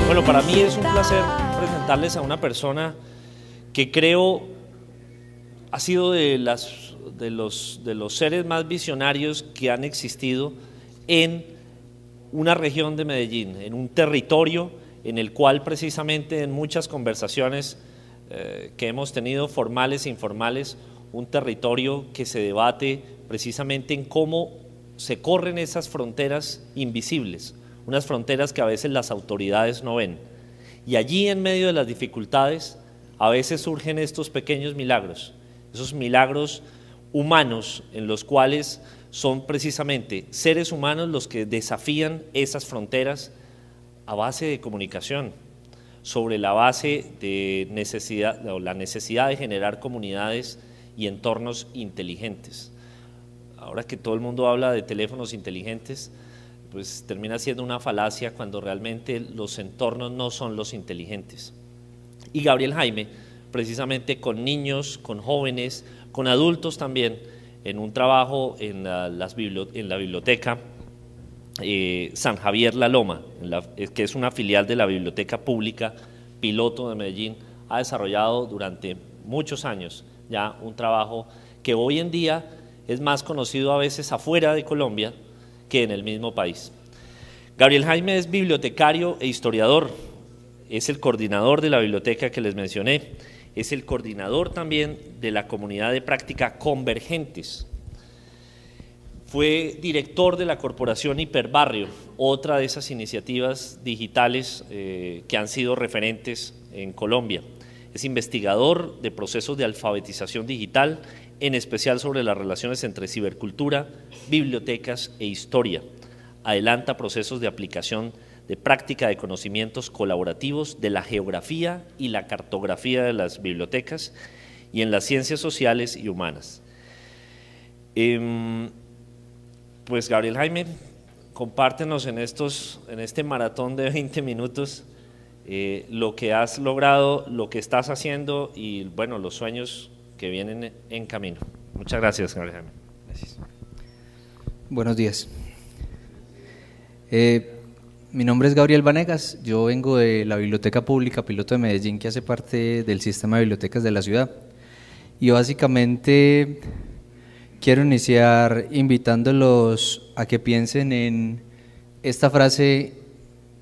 Bueno, para mí es un placer presentarles a una persona que creo ha sido de los seres más visionarios que han existido en una región de Medellín, en un territorio en el cual precisamente en muchas conversaciones que hemos tenido formales e informales, un territorio que se debate precisamente en cómo se corren esas fronteras invisibles, unas fronteras que a veces las autoridades no ven. Y allí en medio de las dificultades a veces surgen estos pequeños milagros, esos milagros humanos en los cuales son precisamente seres humanos los que desafían esas fronteras a base de comunicación, sobre la base de la necesidad de generar comunidades y entornos inteligentes. Ahora que todo el mundo habla de teléfonos inteligentes, pues termina siendo una falacia cuando realmente los entornos no son los inteligentes. Y Gabriel Jaime, precisamente con niños, con jóvenes, con adultos también, en un trabajo en la biblioteca San Javier La Loma, que es una filial de la Biblioteca Pública Piloto de Medellín, ha desarrollado durante muchos años ya un trabajo que hoy en día es más conocido a veces afuera de Colombia que en el mismo país. Gabriel Jaime es bibliotecario e historiador, es el coordinador de la biblioteca que les mencioné, es el coordinador también de la comunidad de práctica Convergentes. Fue director de la Corporación Hiperbarrio, otra de esas iniciativas digitales que han sido referentes en Colombia. Es investigador de procesos de alfabetización digital, en especial sobre las relaciones entre cibercultura, bibliotecas e historia. Adelanta procesos de aplicación de práctica de conocimientos colaborativos de la geografía y la cartografía de las bibliotecas y en las ciencias sociales y humanas. Pues Gabriel Jaime, compártenos en este maratón de 20 minutos lo que has logrado, lo que estás haciendo y bueno, los sueños que vienen en camino. Muchas gracias, Gabriel Jaime. Gracias. Buenos días. Mi nombre es Gabriel Vanegas, yo vengo de la Biblioteca Pública Piloto de Medellín, que hace parte del sistema de bibliotecas de la ciudad, y básicamente quiero iniciar invitándolos a que piensen en esta frase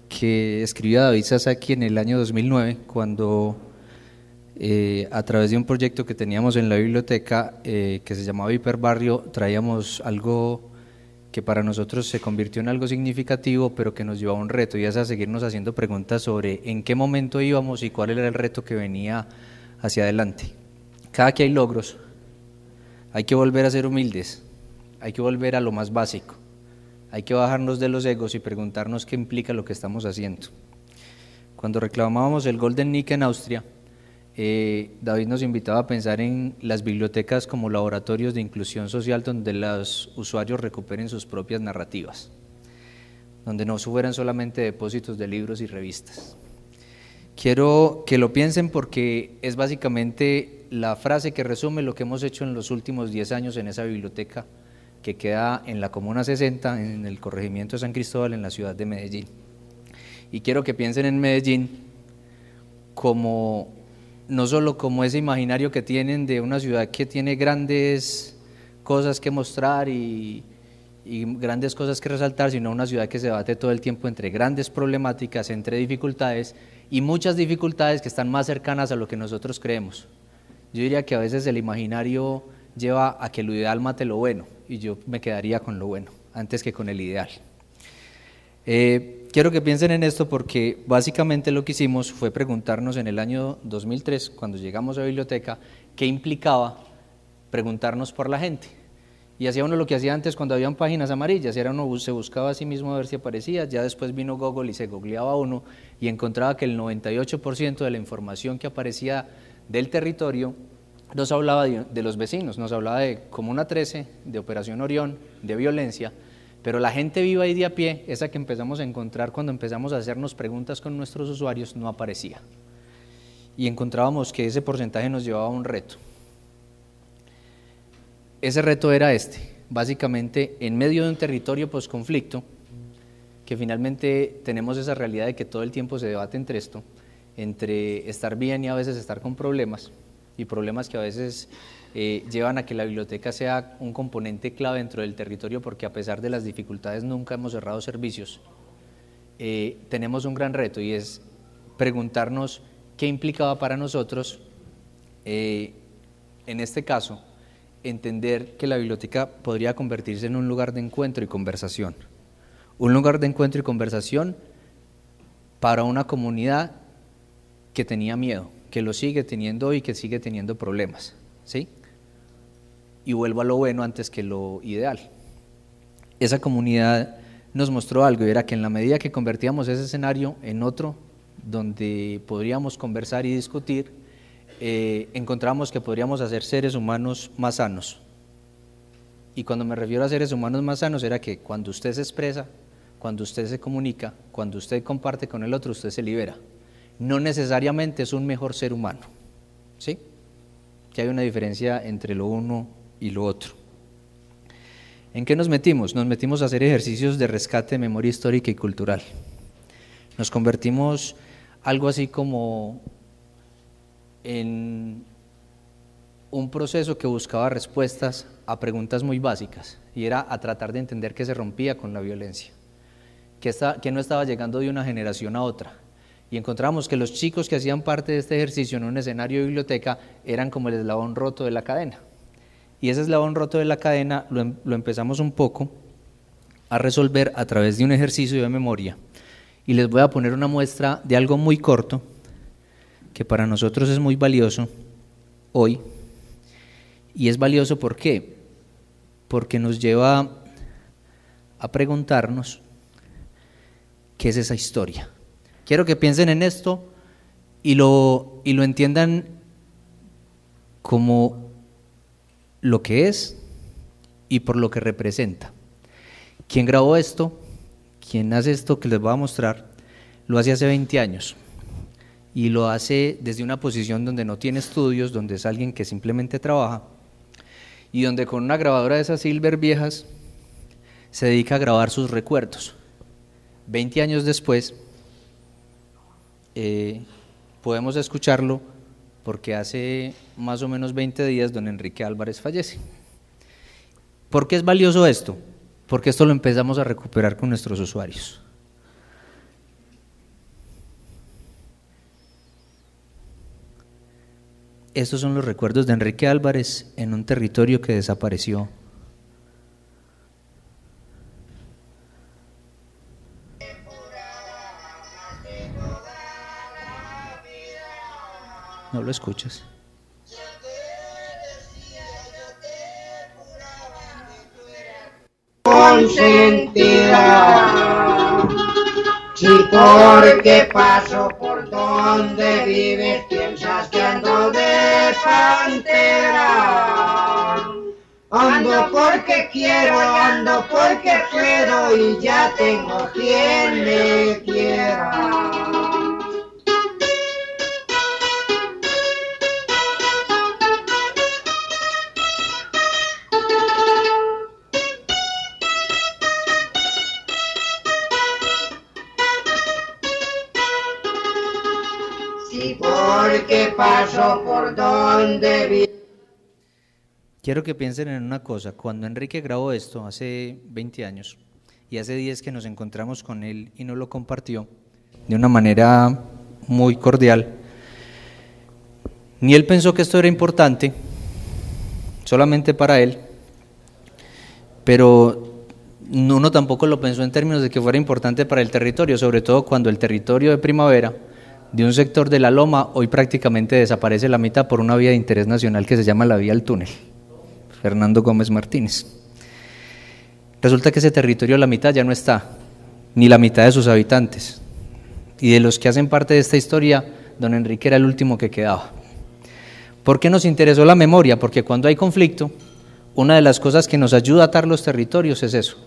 que escribió David Sasaki en el año 2009, cuando a través de un proyecto que teníamos en la biblioteca que se llamaba Hiperbarrio, traíamos algo que para nosotros se convirtió en algo significativo, pero que nos llevó a un reto, y es a seguirnos haciendo preguntas sobre en qué momento íbamos y cuál era el reto que venía hacia adelante. Cada que hay logros, hay que volver a ser humildes, hay que volver a lo más básico, hay que bajarnos de los egos y preguntarnos qué implica lo que estamos haciendo. Cuando reclamábamos el Golden Nick en Austria, David nos invitaba a pensar en las bibliotecas como laboratorios de inclusión social donde los usuarios recuperen sus propias narrativas, donde no fueran solamente depósitos de libros y revistas. Quiero que lo piensen porque es básicamente la frase que resume lo que hemos hecho en los últimos 10 años en esa biblioteca que queda en la Comuna 60, en el corregimiento de San Cristóbal, en la ciudad de Medellín. Y quiero que piensen en Medellín como no solo como ese imaginario que tienen de una ciudad que tiene grandes cosas que mostrar y grandes cosas que resaltar, sino una ciudad que se debate todo el tiempo entre grandes problemáticas, entre dificultades y muchas dificultades que están más cercanas a lo que nosotros creemos. Yo diría que a veces el imaginario lleva a que lo ideal mate lo bueno, y yo me quedaría con lo bueno antes que con el ideal. Quiero que piensen en esto porque básicamente lo que hicimos fue preguntarnos en el año 2003, cuando llegamos a la biblioteca, qué implicaba preguntarnos por la gente. Y hacía uno lo que hacía antes cuando habían páginas amarillas, era uno se buscaba a sí mismo a ver si aparecía, ya después vino Google y se googleaba uno y encontraba que el 98% de la información que aparecía del territorio nos hablaba de los vecinos, nos hablaba de Comuna 13, de Operación Orión, de violencia, pero la gente viva y de a pie, esa que empezamos a encontrar cuando empezamos a hacernos preguntas con nuestros usuarios, no aparecía. Y encontrábamos que ese porcentaje nos llevaba a un reto. Ese reto era básicamente en medio de un territorio posconflicto, que finalmente tenemos esa realidad de que todo el tiempo se debate entre esto, entre estar bien y a veces estar con problemas, y problemas que a veces llevan a que la biblioteca sea un componente clave dentro del territorio, porque a pesar de las dificultades nunca hemos cerrado servicios. Tenemos un gran reto y es preguntarnos qué implicaba para nosotros, en este caso, entender que la biblioteca podría convertirse en un lugar de encuentro y conversación. Un lugar de encuentro y conversación para una comunidad que tenía miedo, que lo sigue teniendo hoy y que sigue teniendo problemas, ¿sí? Y vuelvo a lo bueno antes que lo ideal. Esa comunidad nos mostró algo, y era que en la medida que convertíamos ese escenario en otro donde podríamos conversar y discutir, encontramos que podríamos hacer seres humanos más sanos. Y cuando me refiero a seres humanos más sanos, era que cuando usted se expresa, cuando usted se comunica, cuando usted comparte con el otro, usted se libera. No necesariamente es un mejor ser humano, ¿sí? Que hay una diferencia entre lo uno y lo otro. ¿En qué nos metimos? Nos metimos a hacer ejercicios de rescate de memoria histórica y cultural. Nos convertimos algo así como en un proceso que buscaba respuestas a preguntas muy básicas, y era a tratar de entender qué se rompía con la violencia, que no estaba llegando de una generación a otra. Y encontramos que los chicos que hacían parte de este ejercicio en un escenario de biblioteca eran como el eslabón roto de la cadena. Y ese eslabón roto de la cadena lo empezamos un poco a resolver a través de un ejercicio de memoria. Y les voy a poner una muestra de algo muy corto, que para nosotros es muy valioso hoy. Y es valioso ¿por qué? Porque nos lleva a preguntarnos qué es esa historia. Quiero que piensen en esto y lo entiendan como lo que es y por lo que representa. Quien grabó esto, quien hace esto que les voy a mostrar, lo hace hace 20 años. Y lo hace desde una posición donde no tiene estudios, donde es alguien que simplemente trabaja, y donde con una grabadora de esas Silver viejas se dedica a grabar sus recuerdos. 20 años después podemos escucharlo, porque hace más o menos 20 días don Enrique Álvarez fallece. ¿Por qué es valioso esto? Porque esto lo empezamos a recuperar con nuestros usuarios. Estos son los recuerdos de Enrique Álvarez en un territorio que desapareció. ¿No lo escuchas? Consentida, si porque paso por donde vives piensas que ando de pantera. Ando porque quiero, ando porque puedo y ya tengo quien me quiera. Si porque paso por donde vives. Quiero que piensen en una cosa. Cuando Enrique grabó esto hace 20 años y hace 10 que nos encontramos con él y nos lo compartió de una manera muy cordial, ni él pensó que esto era importante solamente para él, pero uno tampoco lo pensó en términos de que fuera importante para el territorio, sobre todo cuando el territorio de Primavera, de un sector de la Loma, hoy prácticamente desaparece la mitad por una vía de interés nacional que se llama la Vía al Túnel. Fernando Gómez Martínez. Resulta que ese territorio la mitad ya no está, ni la mitad de sus habitantes. Y de los que hacen parte de esta historia, don Enrique era el último que quedaba. ¿Por qué nos interesó la memoria? Porque cuando hay conflicto, una de las cosas que nos ayuda a atar los territorios es eso,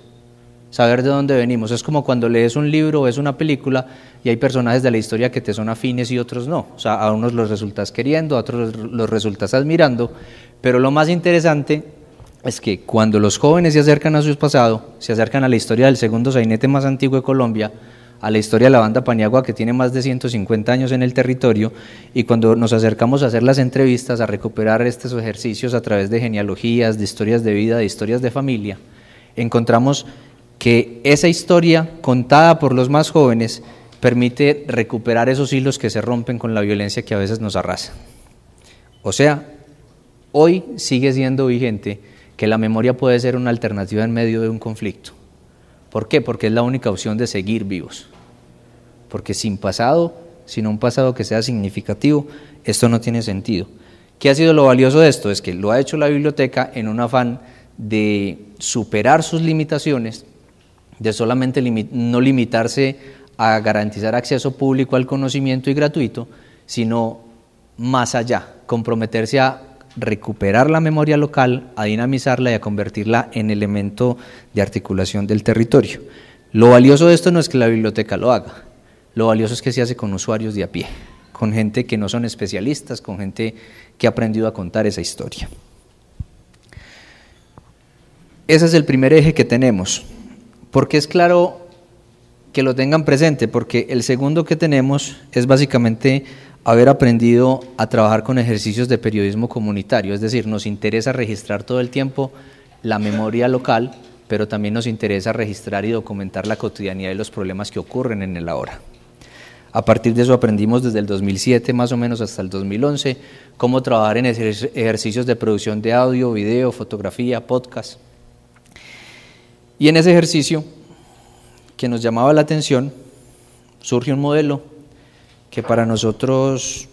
saber de dónde venimos. Es como cuando lees un libro o ves una película y hay personajes de la historia que te son afines y otros no. O sea, a unos los resultas queriendo, a otros los resultas admirando, pero lo más interesante es que cuando los jóvenes se acercan a su pasado, se acercan a la historia del segundo sainete más antiguo de Colombia, a la historia de la banda Paniagua, que tiene más de 150 años en el territorio, y cuando nos acercamos a hacer las entrevistas, a recuperar estos ejercicios a través de genealogías, de historias de vida, de historias de familia, encontramos que esa historia contada por los más jóvenes permite recuperar esos hilos que se rompen con la violencia que a veces nos arrasa. O sea, hoy sigue siendo vigente que la memoria puede ser una alternativa en medio de un conflicto. ¿Por qué? Porque es la única opción de seguir vivos. Porque sin pasado, sin un pasado que sea significativo, esto no tiene sentido. ¿Qué ha sido lo valioso de esto? Es que lo ha hecho la biblioteca en un afán de superar sus limitaciones, de solamente no limitarse a garantizar acceso público al conocimiento y gratuito, sino más allá, comprometerse a recuperar la memoria local, a dinamizarla y a convertirla en elemento de articulación del territorio. Lo valioso de esto no es que la biblioteca lo haga, lo valioso es que se hace con usuarios de a pie, con gente que no son especialistas, con gente que ha aprendido a contar esa historia. Ese es el primer eje que tenemos. ¿Por qué es claro que lo tengan presente? Porque el segundo que tenemos es básicamente haber aprendido a trabajar con ejercicios de periodismo comunitario, es decir, nos interesa registrar todo el tiempo la memoria local, pero también nos interesa registrar y documentar la cotidianidad y los problemas que ocurren en el ahora. A partir de eso aprendimos desde el 2007 más o menos hasta el 2011 cómo trabajar en ejercicios de producción de audio, video, fotografía, podcast. Y en ese ejercicio que nos llamaba la atención surge un modelo que para nosotros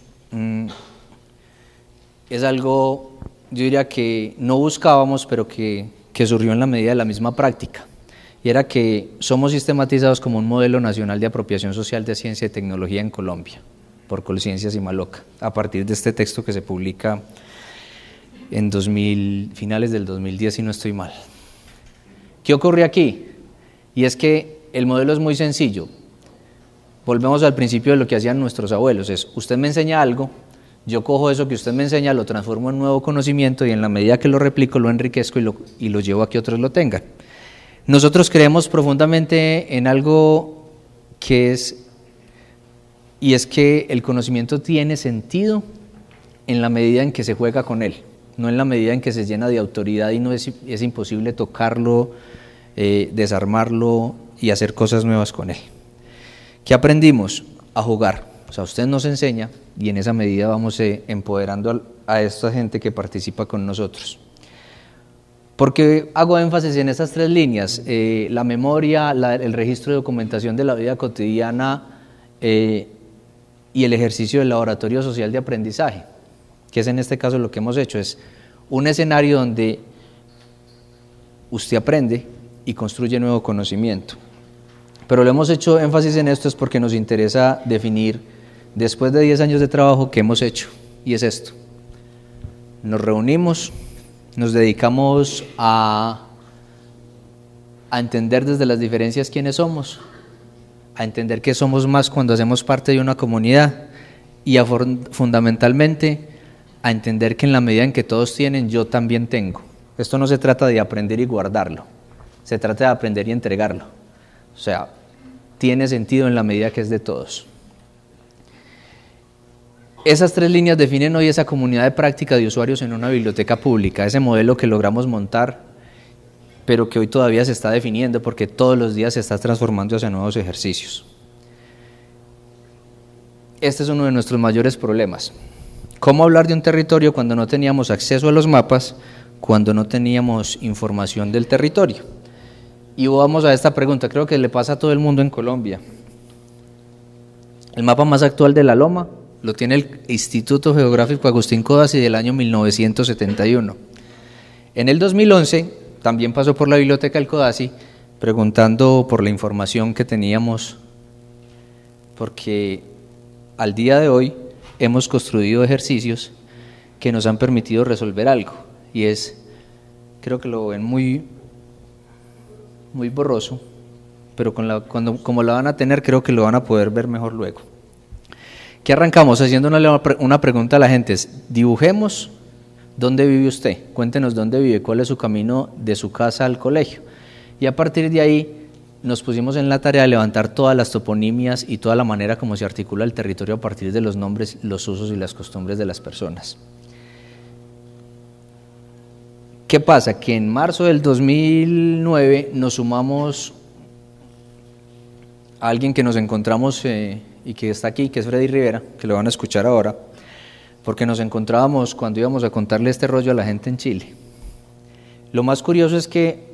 es algo, yo diría que no buscábamos, pero que surgió en la medida de la misma práctica, y era que somos sistematizados como un modelo nacional de apropiación social de ciencia y tecnología en Colombia, por Colciencias y Maloca, a partir de este texto que se publica en finales del 2010, si no estoy mal. ¿Qué ocurre aquí? Y es que el modelo es muy sencillo. Volvemos al principio de lo que hacían nuestros abuelos, es usted me enseña algo, yo cojo eso que usted me enseña, lo transformo en nuevo conocimiento y en la medida que lo replico, lo enriquezco y lo llevo a que otros lo tengan. Nosotros creemos profundamente en algo que es que el conocimiento tiene sentido en la medida en que se juega con él, no en la medida en que se llena de autoridad y no es imposible tocarlo, desarmarlo y hacer cosas nuevas con él. ¿Qué aprendimos? A jugar. O sea, usted nos enseña y en esa medida vamos empoderando a esta gente que participa con nosotros. ¿Por qué hago énfasis en estas tres líneas? La memoria, el registro de documentación de la vida cotidiana y el ejercicio del laboratorio social de aprendizaje, que es en este caso lo que hemos hecho, es un escenario donde usted aprende y construye nuevo conocimiento. Pero lo hemos hecho énfasis en esto es porque nos interesa definir, después de 10 años de trabajo, qué hemos hecho, y es esto. Nos reunimos, nos dedicamos a entender desde las diferencias quiénes somos, a entender que somos más cuando hacemos parte de una comunidad y fundamentalmente a entender que en la medida en que todos tienen, yo también tengo. Esto no se trata de aprender y guardarlo, se trata de aprender y entregarlo. O sea, tiene sentido en la medida que es de todos. Esas tres líneas definen hoy esa comunidad de práctica de usuarios en una biblioteca pública, ese modelo que logramos montar, pero que hoy todavía se está definiendo porque todos los días se está transformando hacia nuevos ejercicios. Este es uno de nuestros mayores problemas. ¿Cómo hablar de un territorio cuando no teníamos acceso a los mapas, cuando no teníamos información del territorio? Y vamos a esta pregunta, creo que le pasa a todo el mundo en Colombia. El mapa más actual de la Loma lo tiene el Instituto Geográfico Agustín Codazzi del año 1971. En el 2011 también pasó por la biblioteca del Codazzi preguntando por la información que teníamos, porque al día de hoy hemos construido ejercicios que nos han permitido resolver algo, y es, creo que lo ven muy borroso, pero como la van a tener, creo que lo van a poder ver mejor luego. ¿Qué arrancamos? Haciendo una pregunta a la gente, es, dibujemos ¿Dónde vive usted? Cuéntenos dónde vive, cuál es su camino de su casa al colegio. Y a partir de ahí nos pusimos en la tarea de levantar todas las toponimias y toda la manera como se articula el territorio a partir de los nombres, los usos y las costumbres de las personas. ¿Qué pasa? Que en marzo del 2009 nos sumamos a alguien que nos encontramos y que está aquí, que es Freddy Rivera, que lo van a escuchar ahora, porque nos encontrábamos cuando íbamos a contarle este rollo a la gente en Chile. Lo más curioso es que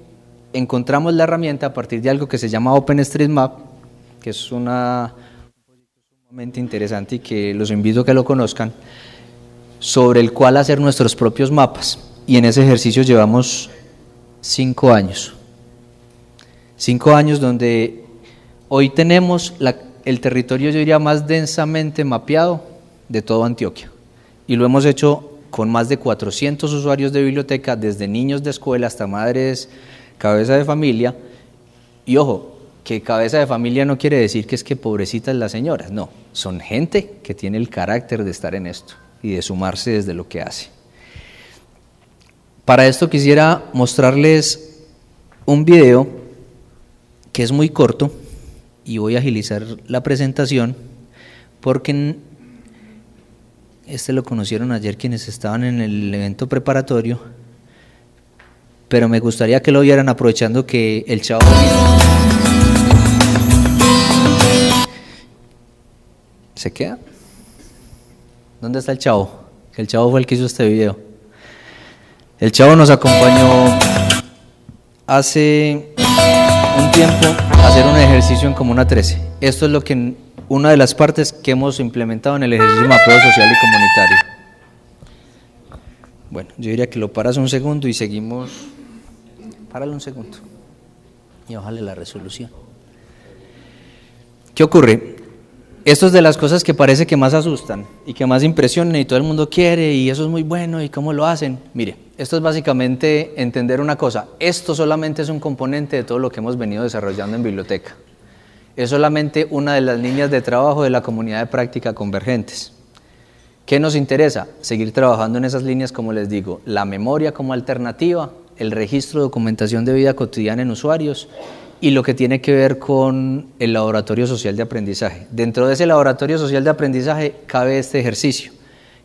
encontramos la herramienta a partir de algo que se llama OpenStreetMap, que es un proyecto sumamente interesante y que los invito a que lo conozcan, sobre el cual hacer nuestros propios mapas. Y en ese ejercicio llevamos 5 años. 5 años donde hoy tenemos el territorio, yo diría, más densamente mapeado de todo Antioquia. Y lo hemos hecho con más de 400 usuarios de biblioteca, desde niños de escuela hasta madres, cabeza de familia. Y ojo, que cabeza de familia no quiere decir que es que pobrecitas las señoras, no, son gente que tiene el carácter de estar en esto y de sumarse desde lo que hace. Para esto quisiera mostrarles un video que es muy corto y voy a agilizar la presentación porque este lo conocieron ayer quienes estaban en el evento preparatorio, pero me gustaría que lo vieran aprovechando que el chavo... ¿Se queda? ¿Dónde está el chavo? El chavo fue el que hizo este video. El chavo nos acompañó hace un tiempo a hacer un ejercicio en Comuna 13. Esto es una de las partes que hemos implementado en el ejercicio de mapeo social y comunitario. Bueno, yo diría que lo paras un segundo y seguimos. Páralo un segundo y bájale la resolución. ¿Qué ocurre? Esto es de las cosas que parece que más asustan y que más impresionan y todo el mundo quiere y eso es muy bueno y cómo lo hacen. Mire, esto es básicamente entender una cosa, esto solamente es un componente de todo lo que hemos venido desarrollando en biblioteca. Es solamente una de las líneas de trabajo de la comunidad de práctica Convergentes. ¿Qué nos interesa? Seguir trabajando en esas líneas, como les digo, la memoria como alternativa, el registro de documentación de vida cotidiana en usuarios y lo que tiene que ver con el laboratorio social de aprendizaje. Dentro de ese laboratorio social de aprendizaje cabe este ejercicio,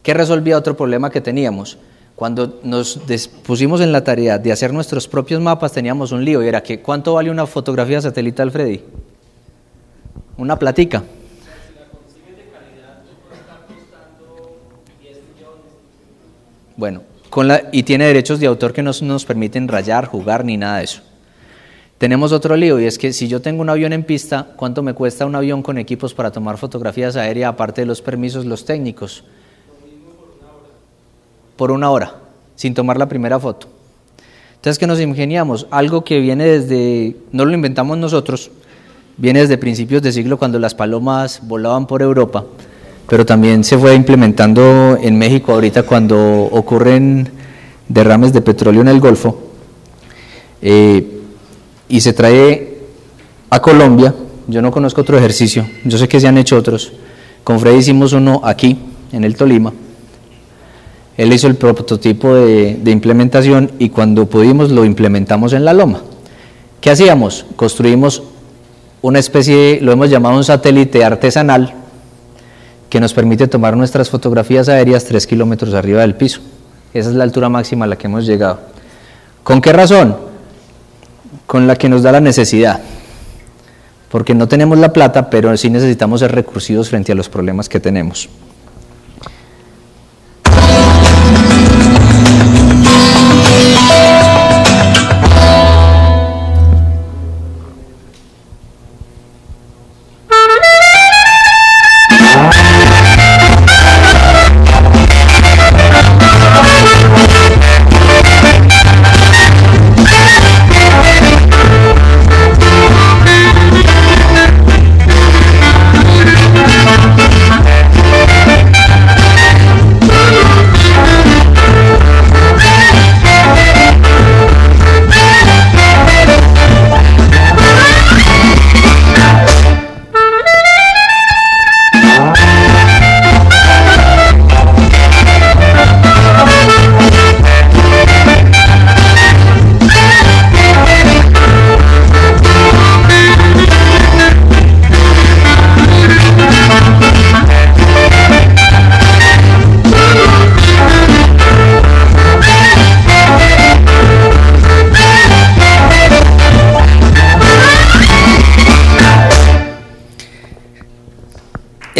que resolvía otro problema que teníamos. Cuando nos pusimos en la tarea de hacer nuestros propios mapas teníamos un lío y era que ¿cuánto vale una fotografía satelital, Freddy? Una platica. Bueno, y tiene derechos de autor que no nos permiten rayar, jugar ni nada de eso. Tenemos otro lío y es que si yo tengo un avión en pista, ¿cuánto me cuesta un avión con equipos para tomar fotografías aéreas aparte de los permisos, los técnicos? Por una hora, sin tomar la primera foto. Entonces, ¿qué nos ingeniamos? Algo que viene desde, no lo inventamos nosotros, viene desde principios de siglo cuando las palomas volaban por Europa, pero también se fue implementando en México ahorita cuando ocurren derrames de petróleo en el Golfo, y se trae a Colombia. Yo no conozco otro ejercicio, yo sé que se han hecho otros. Con Freddy hicimos uno aquí, en el Tolima. Él hizo el prototipo de implementación y cuando pudimos lo implementamos en la loma. ¿Qué hacíamos? Construimos una especie, lo hemos llamado un satélite artesanal, que nos permite tomar nuestras fotografías aéreas 3 kilómetros arriba del piso. Esa es la altura máxima a la que hemos llegado. ¿Con qué razón? Con la que nos da la necesidad. Porque no tenemos la plata, pero sí necesitamos ser recursivos frente a los problemas que tenemos.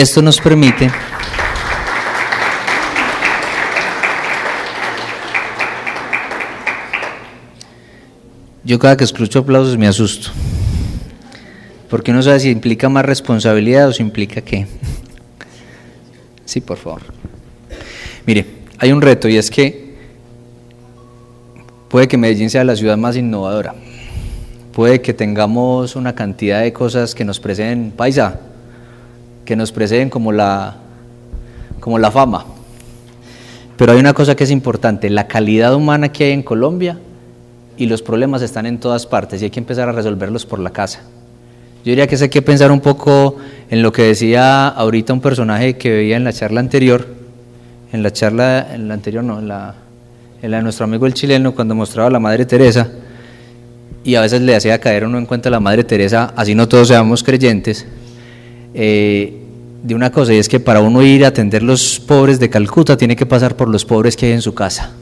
Esto nos permite yo cada que escucho aplausos me asusto, porque uno sabe si implica más responsabilidad o si implica qué. Sí, por favor. Mire, hay un reto y es que puede que Medellín sea la ciudad más innovadora, puede que tengamos una cantidad de cosas que nos preceden, paisa, que nos preceden como la fama, pero hay una cosa que es importante, la calidad humana que hay en Colombia, y los problemas están en todas partes y hay que empezar a resolverlos por la casa. Yo diría que hay que pensar un poco en lo que decía ahorita un personaje que veía en la charla anterior, en la de nuestro amigo el chileno, cuando mostraba a la Madre Teresa, y a veces le hacía caer uno en cuenta a la Madre Teresa, así no todos seamos creyentes, de una cosa, y es que para uno ir a atender los pobres de Calcuta tiene que pasar por los pobres que hay en su casa.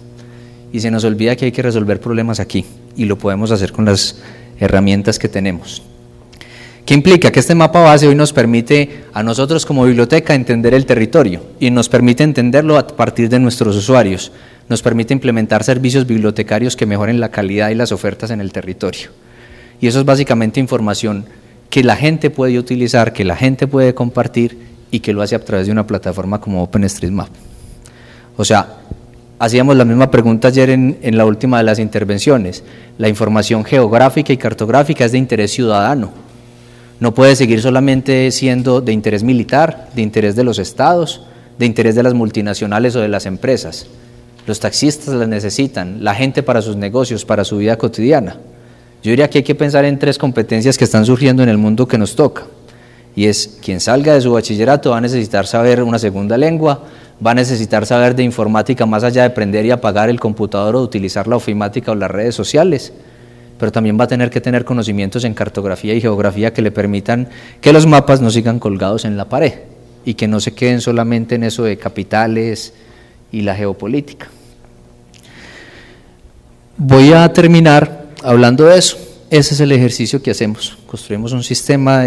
Y se nos olvida que hay que resolver problemas aquí, y lo podemos hacer con las herramientas que tenemos. ¿Qué implica? Que este mapa base hoy nos permite a nosotros como biblioteca entender el territorio, y nos permite entenderlo a partir de nuestros usuarios, nos permite implementar servicios bibliotecarios que mejoren la calidad y las ofertas en el territorio. Y eso es básicamente información que la gente puede utilizar, que la gente puede compartir, y que lo hace a través de una plataforma como OpenStreetMap. O sea, hacíamos la misma pregunta ayer en la última de las intervenciones. La información geográfica y cartográfica es de interés ciudadano. No puede seguir solamente siendo de interés militar, de interés de los estados, de interés de las multinacionales o de las empresas. Los taxistas las necesitan, la gente para sus negocios, para su vida cotidiana. Yo diría que hay que pensar en 3 competencias que están surgiendo en el mundo que nos toca. Y es, quien salga de su bachillerato va a necesitar saber una segunda lengua, va a necesitar saber de informática más allá de aprender y apagar el computador o utilizar la ofimática o las redes sociales, pero también va a tener que tener conocimientos en cartografía y geografía que le permitan que los mapas no sigan colgados en la pared y que no se queden solamente en eso de capitales y la geopolítica. Voy a terminar hablando de eso. Ese es el ejercicio que hacemos. Construimos un sistema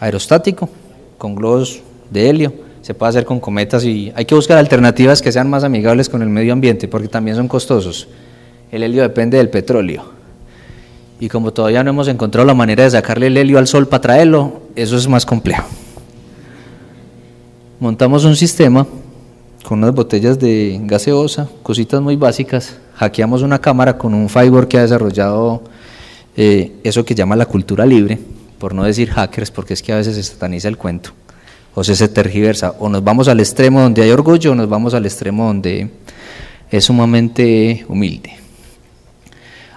aerostático con globos de helio. Se puede hacer con cometas y hay que buscar alternativas que sean más amigables con el medio ambiente porque también son costosos. El helio depende del petróleo y como todavía no hemos encontrado la manera de sacarle el helio al sol para traerlo, eso es más complejo. Montamos un sistema con unas botellas de gaseosa, cositas muy básicas, hackeamos una cámara con un firewall que ha desarrollado eso que llama la cultura libre, por no decir hackers porque es que a veces se sataniza el cuento. O se tergiversa, o nos vamos al extremo donde hay orgullo, o nos vamos al extremo donde es sumamente humilde.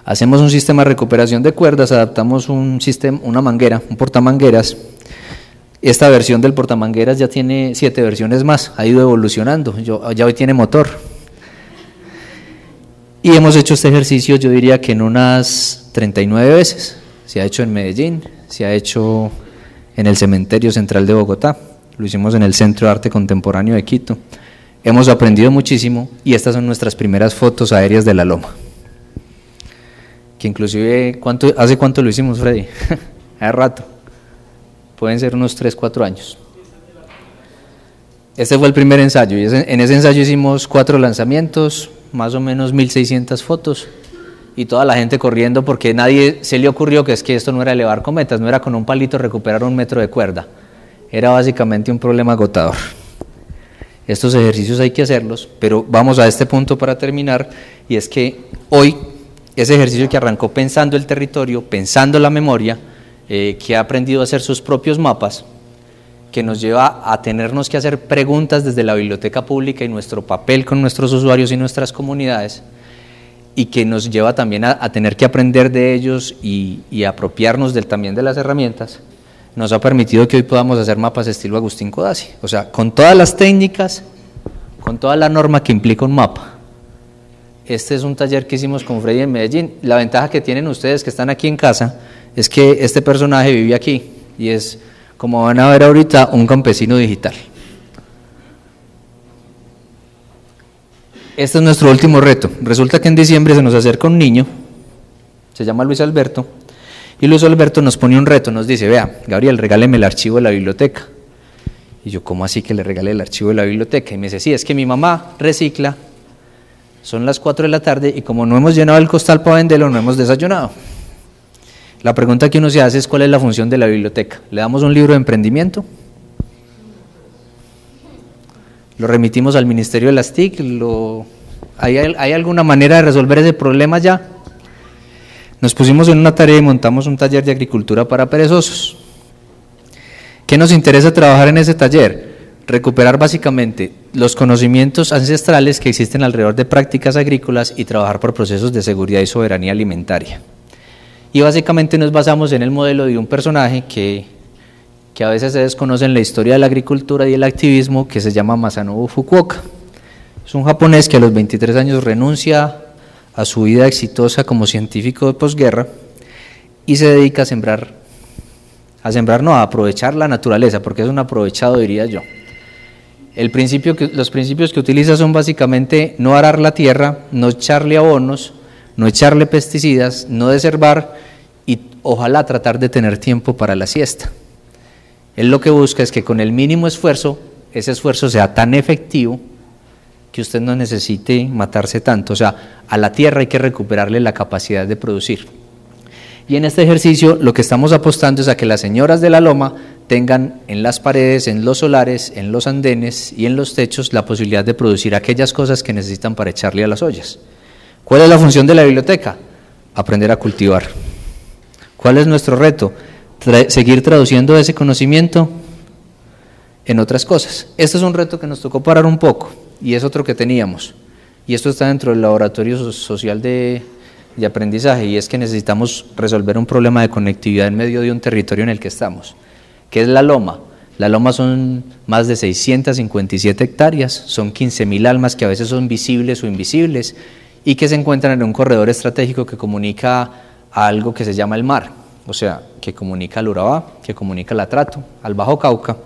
Hacemos un sistema de recuperación de cuerdas, adaptamos una manguera, un portamangueras. Esta versión del portamangueras ya tiene 7 versiones más, ha ido evolucionando, ya hoy tiene motor. Y hemos hecho este ejercicio, yo diría que en unas 39 veces. Se ha hecho en Medellín, se ha hecho en el Cementerio Central de Bogotá. Lo hicimos en el Centro de Arte Contemporáneo de Quito. Hemos aprendido muchísimo y estas son nuestras primeras fotos aéreas de la loma. Que inclusive, ¿hace cuánto lo hicimos, Freddy? Hace rato. Pueden ser unos 3, 4 años. Este fue el primer ensayo y en ese ensayo hicimos 4 lanzamientos, más o menos 1600 fotos y toda la gente corriendo porque nadie se le ocurrió que es que esto no era elevar cometas, no era con un palito recuperar 1 metro de cuerda. Era básicamente un problema agotador. Estos ejercicios hay que hacerlos, pero vamos a este punto para terminar, y es que hoy, ese ejercicio que arrancó pensando el territorio, pensando la memoria, que ha aprendido a hacer sus propios mapas, que nos lleva a tenernos que hacer preguntas desde la biblioteca pública y nuestro papel con nuestros usuarios y nuestras comunidades, y que nos lleva también a tener que aprender de ellos y apropiarnos también de las herramientas, nos ha permitido que hoy podamos hacer mapas estilo Agustín Codazzi, o sea, con todas las técnicas, con toda la norma que implica un mapa. Este es un taller que hicimos con Freddy en Medellín. La ventaja que tienen ustedes que están aquí en casa es que este personaje vive aquí y es, como van a ver ahorita, un campesino digital. Este es nuestro último reto. Resulta que en diciembre se nos acerca un niño, se llama Luis Alberto, y Luis Alberto nos pone un reto, nos dice, vea, Gabriel, regáleme el archivo de la biblioteca. Y yo, ¿cómo así que le regalé el archivo de la biblioteca? Y me dice, sí, es que mi mamá recicla, son las 4 de la tarde y como no hemos llenado el costal para venderlo, no hemos desayunado. La pregunta que uno se hace es, ¿cuál es la función de la biblioteca? ¿Le damos un libro de emprendimiento? ¿Lo remitimos al Ministerio de las TIC? ¿Hay alguna manera de resolver ese problema ya? Nos pusimos en una tarea y montamos un taller de agricultura para perezosos. ¿Qué nos interesa trabajar en ese taller? Recuperar básicamente los conocimientos ancestrales que existen alrededor de prácticas agrícolas y trabajar por procesos de seguridad y soberanía alimentaria. Y básicamente nos basamos en el modelo de un personaje que a veces se desconoce en la historia de la agricultura y el activismo, que se llama Masanobu Fukuoka. Es un japonés que a los 23 años renuncia a su vida exitosa como científico de posguerra y se dedica a aprovechar la naturaleza, porque es un aprovechado, diría yo. Los principios que utiliza son básicamente no arar la tierra, no echarle abonos, no echarle pesticidas, no desherbar y ojalá tratar de tener tiempo para la siesta. Él lo que busca es que con el mínimo esfuerzo, ese esfuerzo sea tan efectivo que usted no necesite matarse tanto. O sea, a la tierra hay que recuperarle la capacidad de producir. Y en este ejercicio lo que estamos apostando es a que las señoras de la loma tengan en las paredes, en los solares, en los andenes y en los techos la posibilidad de producir aquellas cosas que necesitan para echarle a las ollas. ¿Cuál es la función de la biblioteca? Aprender a cultivar. ¿Cuál es nuestro reto? Seguir traduciendo ese conocimiento en otras cosas. Este es un reto que nos tocó parar un poco y es otro que teníamos. Y esto está dentro del laboratorio social de aprendizaje, y es que necesitamos resolver un problema de conectividad en medio de un territorio en el que estamos. ¿Qué es la loma? La loma son más de 657 hectáreas, son 15.000 almas que a veces son visibles o invisibles y que se encuentran en un corredor estratégico que comunica a algo que se llama el mar, o sea, que comunica al Urabá, que comunica al Atrato, al Bajo Cauca,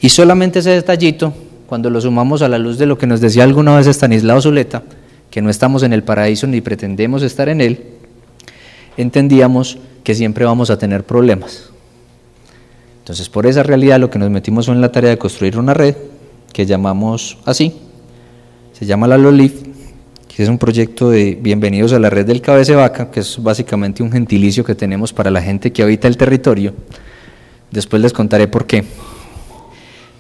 y solamente ese detallito, cuando lo sumamos a la luz de lo que nos decía alguna vez Estanislao Zuleta, que no estamos en el paraíso ni pretendemos estar en él, entendíamos que siempre vamos a tener problemas. Entonces, por esa realidad lo que nos metimos fue en la tarea de construir una red que llamamos así, se llama la LOLIF, que es un proyecto de bienvenidos a la red del Cabecevaca, que es básicamente un gentilicio que tenemos para la gente que habita el territorio. Después les contaré por qué.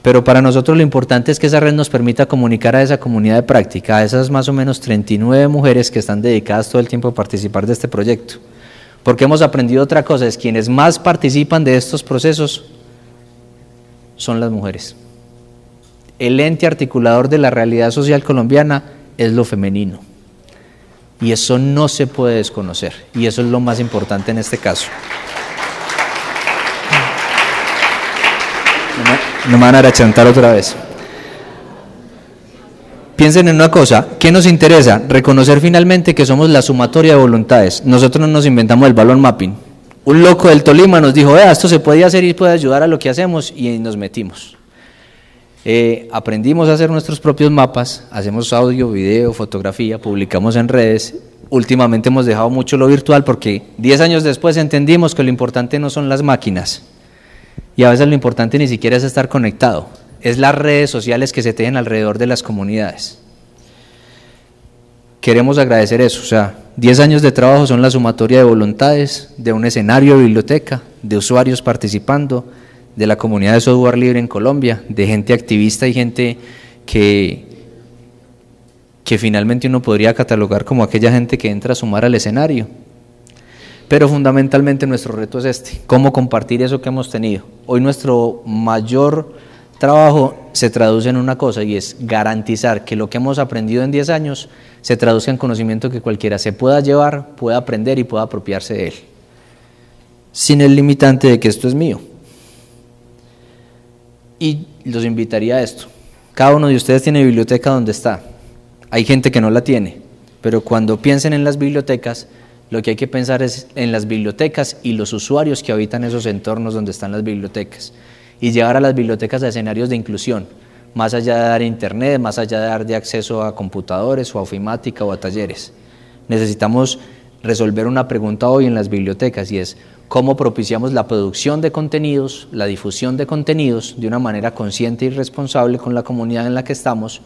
Pero para nosotros lo importante es que esa red nos permita comunicar a esa comunidad de práctica, a esas más o menos 39 mujeres que están dedicadas todo el tiempo a participar de este proyecto. Porque hemos aprendido otra cosa, es quienes más participan de estos procesos son las mujeres. El ente articulador de la realidad social colombiana es lo femenino. Y eso no se puede desconocer. Y eso es lo más importante en este caso. No me van a chantar otra vez. Piensen en una cosa, ¿qué nos interesa? Reconocer finalmente que somos la sumatoria de voluntades. Nosotros no nos inventamos el balón mapping. Un loco del Tolima nos dijo, esto se puede hacer y puede ayudar a lo que hacemos, y nos metimos. Aprendimos a hacer nuestros propios mapas, hacemos audio, video, fotografía, publicamos en redes. Últimamente hemos dejado mucho lo virtual porque 10 años después entendimos que lo importante no son las máquinas, y a veces lo importante ni siquiera es estar conectado, es las redes sociales que se tejen alrededor de las comunidades. Queremos agradecer eso, o sea, 10 años de trabajo son la sumatoria de voluntades, de un escenario de biblioteca, de usuarios participando, de la comunidad de software libre en Colombia, de gente activista y gente que finalmente uno podría catalogar como aquella gente que entra a sumar al escenario. Pero fundamentalmente nuestro reto es este, cómo compartir eso que hemos tenido. Hoy nuestro mayor trabajo se traduce en una cosa, y es garantizar que lo que hemos aprendido en 10 años se traduzca en conocimiento que cualquiera se pueda llevar, pueda aprender y pueda apropiarse de él, sin el limitante de que esto es mío. Y los invitaría a esto. Cada uno de ustedes tiene biblioteca donde está. Hay gente que no la tiene, pero cuando piensen en las bibliotecas, lo que hay que pensar es en las bibliotecas y los usuarios que habitan esos entornos donde están las bibliotecas, y llevar a las bibliotecas a escenarios de inclusión, más allá de dar internet, más allá de dar de acceso a computadores o a ofimática o a talleres. Necesitamos resolver una pregunta hoy en las bibliotecas, y es cómo propiciamos la producción de contenidos, la difusión de contenidos de una manera consciente y responsable con la comunidad en la que estamos,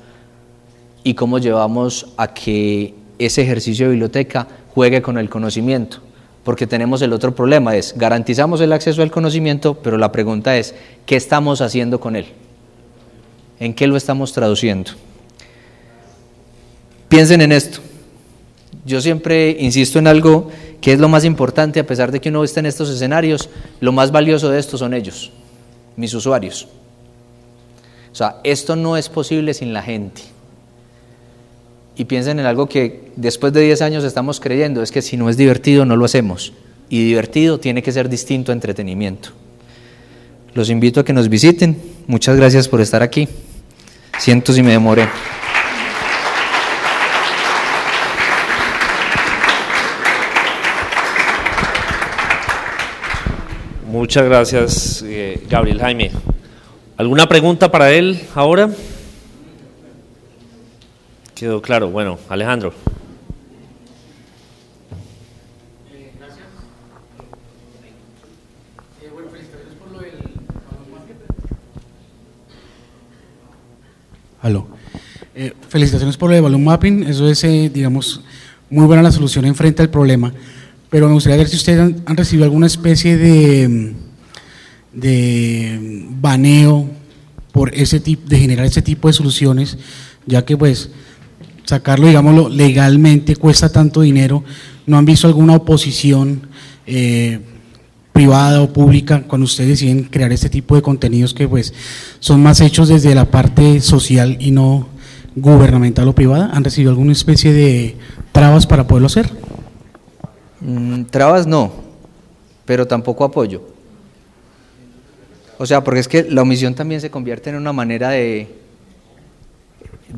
y cómo llevamos a que ese ejercicio de biblioteca juegue con el conocimiento, porque tenemos el otro problema, es garantizamos el acceso al conocimiento, pero la pregunta es, ¿qué estamos haciendo con él? ¿En qué lo estamos traduciendo? Piensen en esto. Yo siempre insisto en algo que es lo más importante, a pesar de que uno esté en estos escenarios, lo más valioso de esto son ellos, mis usuarios. O sea, esto no es posible sin la gente. Y piensen en algo que después de 10 años estamos creyendo, es que si no es divertido no lo hacemos. Y divertido tiene que ser distinto a entretenimiento. Los invito a que nos visiten. Muchas gracias por estar aquí. Siento si me demoré. Muchas gracias, Gabriel Jaime. ¿Alguna pregunta para él ahora? Quedó claro. Bueno, Alejandro. Gracias. Bueno, felicitaciones por lo del balón mapping. Aló. Felicitaciones por lo del balón mapping. Eso es, digamos, muy buena la solución enfrente al problema. Pero me gustaría ver si ustedes han recibido alguna especie de baneo por ese tipo, de generar ese tipo de soluciones, ya que pues sacarlo, digámoslo, legalmente cuesta tanto dinero. ¿No han visto alguna oposición privada o pública cuando ustedes deciden crear este tipo de contenidos que pues son más hechos desde la parte social y no gubernamental o privada? ¿Han recibido alguna especie de trabas para poderlo hacer? Trabas no, pero tampoco apoyo. O sea, porque es que la omisión también se convierte en una manera de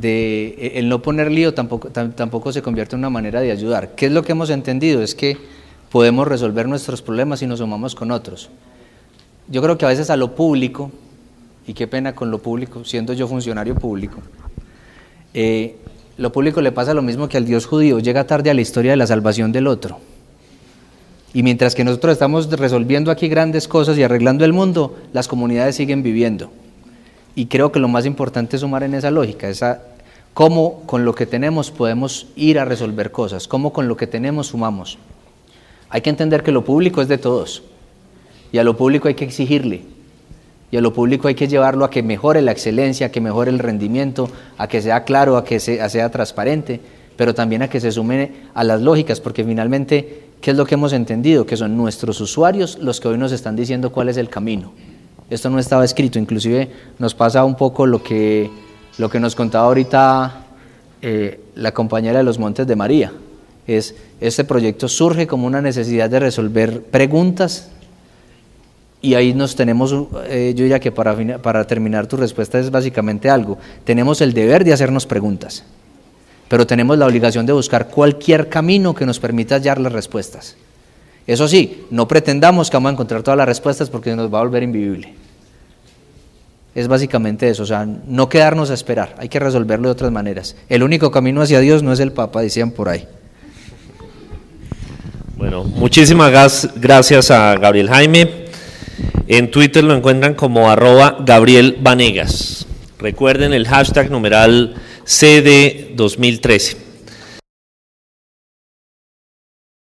el no poner lío tampoco se convierte en una manera de ayudar. ¿Qué es lo que hemos entendido? Es que podemos resolver nuestros problemas si nos sumamos con otros. Yo creo que a veces a lo público, y qué pena con lo público, siendo yo funcionario público, lo público le pasa lo mismo que al Dios judío, llega tarde a la historia de la salvación del otro. Y mientras que nosotros estamos resolviendo aquí grandes cosas y arreglando el mundo, las comunidades siguen viviendo. Y creo que lo más importante es sumar en esa lógica, cómo con lo que tenemos podemos ir a resolver cosas, cómo con lo que tenemos sumamos. Hay que entender que lo público es de todos, y a lo público hay que exigirle, y a lo público hay que llevarlo a que mejore la excelencia, a que mejore el rendimiento, a que sea claro, a que sea transparente, pero también a que se sume a las lógicas, porque finalmente, ¿qué es lo que hemos entendido? Que son nuestros usuarios los que hoy nos están diciendo cuál es el camino. Esto no estaba escrito, inclusive nos pasa un poco lo que nos contaba ahorita la compañera de los Montes de María. Este proyecto surge como una necesidad de resolver preguntas, y ahí nos tenemos, yo diría que para terminar tu respuesta es básicamente algo, tenemos el deber de hacernos preguntas, pero tenemos la obligación de buscar cualquier camino que nos permita hallar las respuestas. Eso sí, no pretendamos que vamos a encontrar todas las respuestas porque nos va a volver invivible. Es básicamente eso, o sea, no quedarnos a esperar, hay que resolverlo de otras maneras. El único camino hacia Dios no es el Papa, decían por ahí. Bueno, muchísimas gracias a Gabriel Jaime. En Twitter lo encuentran como @GabrielVanegas. Recuerden el hashtag numeral CD2013.